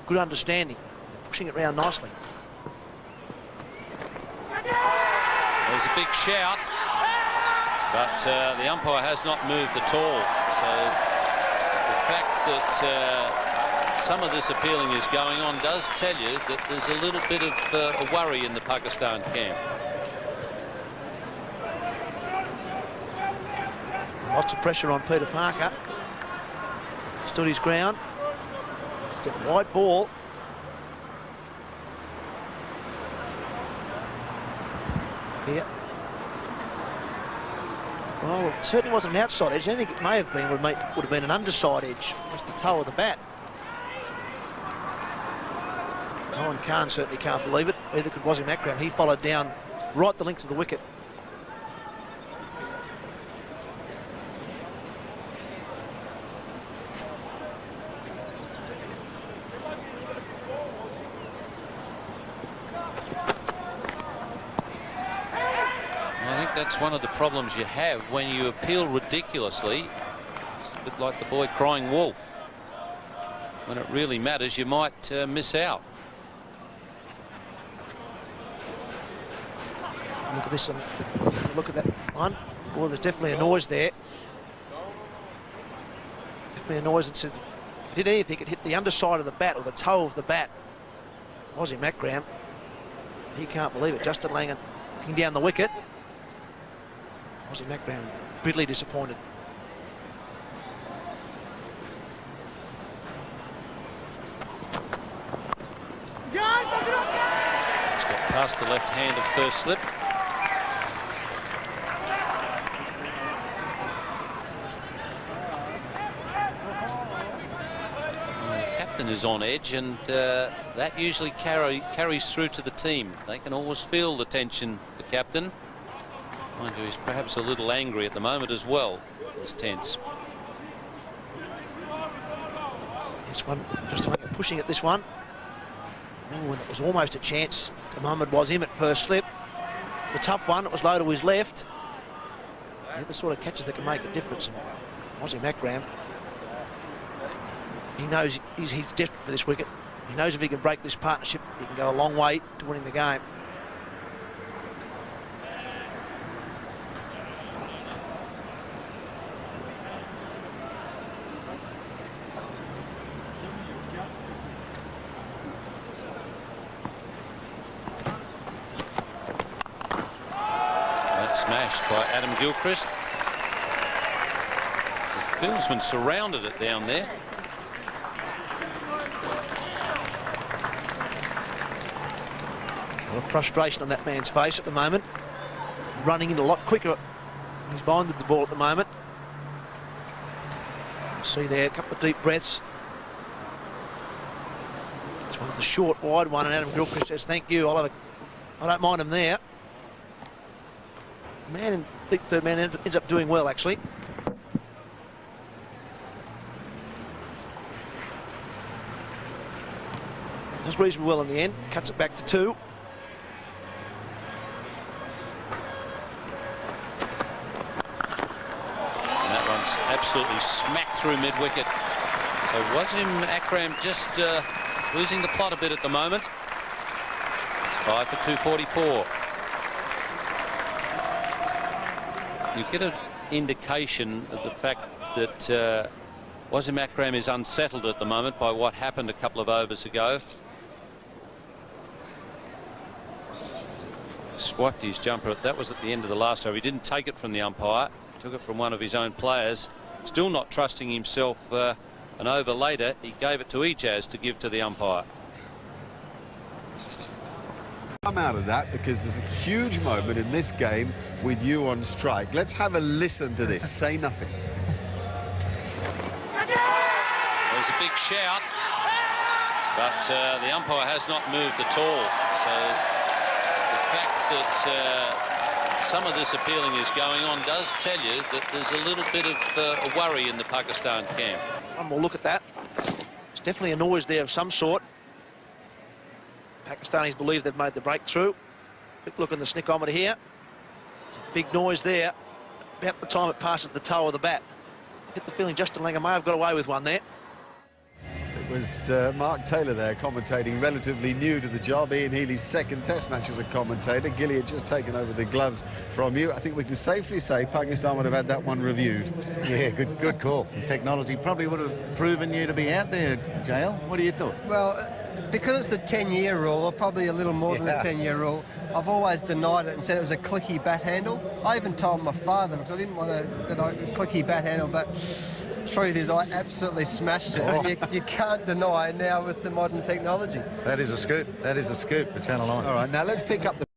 good understanding, pushing it round nicely. There's a big shout, but the umpire has not moved at all. So the fact that some of this appealing is going on does tell you that there's a little bit of a worry in the Pakistan camp. Lots of pressure on Peter Parker. Stood his ground. Just a wide ball. Here. Well, it certainly wasn't an outside edge. I think it may have been, would have been an underside edge, just the toe of the bat. Owen Khan certainly can't believe it. Neither could Wasim Akram. He followed down right the length of the wicket. That's one of the problems you have when you appeal ridiculously. It's a bit like the boy crying wolf. When it really matters, you might miss out. Look at this one. Look at that one. Well, there's definitely a noise there. Definitely a noise. If it did anything, it hit the underside of the bat or the toe of the bat. Wasim Akram. He can't believe it. Justin Langan looking down the wicket. Wasim Akram bitterly disappointed. He's got past the left hand of first slip. The captain is on edge, and that usually carries through to the team. They can always feel the tension, the captain. Mind you, he's perhaps a little angry at the moment as well. He's tense. This one, just pushing at this one. Oh, and it was almost a chance. Mohammed Wasim at first slip. The tough one, it was low to his left. They're the sort of catches that can make a difference. And Wasim Akram, he knows he's desperate for this wicket. He knows if he can break this partnership, he can go a long way to winning the game. Smashed by Adam Gilchrist. The fieldsman surrounded it down there. A lot of frustration on that man's face at the moment. Running in a lot quicker. He's binded the ball at the moment. See there, a couple of deep breaths. This one's the short, wide one, and Adam Gilchrist says, thank you, I don't mind him there. Man in the third man ends up doing well, actually. Does reasonably well in the end. Cuts it back to 2. And that one's absolutely smacked through mid-wicket. So Wasim Akram just losing the plot a bit at the moment. It's 5 for 244. You get an indication of the fact that Wasim Akram is unsettled at the moment by what happened a couple of overs ago. Swiped his jumper. That was at the end of the last over. He didn't take it from the umpire. He took it from one of his own players. Still not trusting himself. An over later, he gave it to Ijaz to give to the umpire. Come out of that because there's a huge moment in this game with you on strike. Let's have a listen to this. Say nothing. There's a big shout, but the umpire has not moved at all. So the fact that some of this appealing is going on does tell you that there's a little bit of a worry in the Pakistan camp. One more look at that. There's definitely a noise there of some sort. Pakistanis believe they've made the breakthrough. Quick look in the snickometer here. Big noise there. About the time it passes the toe of the bat. Get the feeling Justin Langer may have got away with one there. was Mark Taylor there commentating, relatively new to the job. Ian Healy's second Test match as a commentator. Gilly had just taken over the gloves from you. I think we can safely say Pakistan would have had that one reviewed. Yeah, good call. Technology probably would have proven you to be out there, JL. What do you thought? Well, because it's the 10-year rule, or probably a little more than the 10-year rule, I've always denied it and said it was a clicky bat handle. I even told my father, because I didn't want a clicky bat handle, but truth is I absolutely smashed it. And you can't deny now with the modern technology. That is a scoop. That is a scoop for Channel 9. All right, now let's pick up the